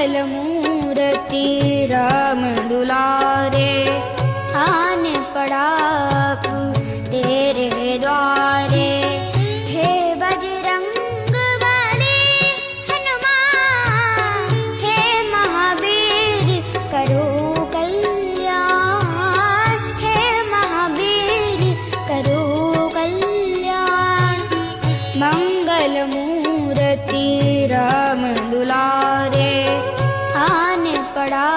मंगल मूर्ति राम दुलारे, आन पड़ा तेरे द्वारे। हे बजरंग बली हनुमान, हे महावीर करो कल्याण, हे महावीर करो कल्याण। मंगल मूर्ति राम दुलारे, आन पड़ा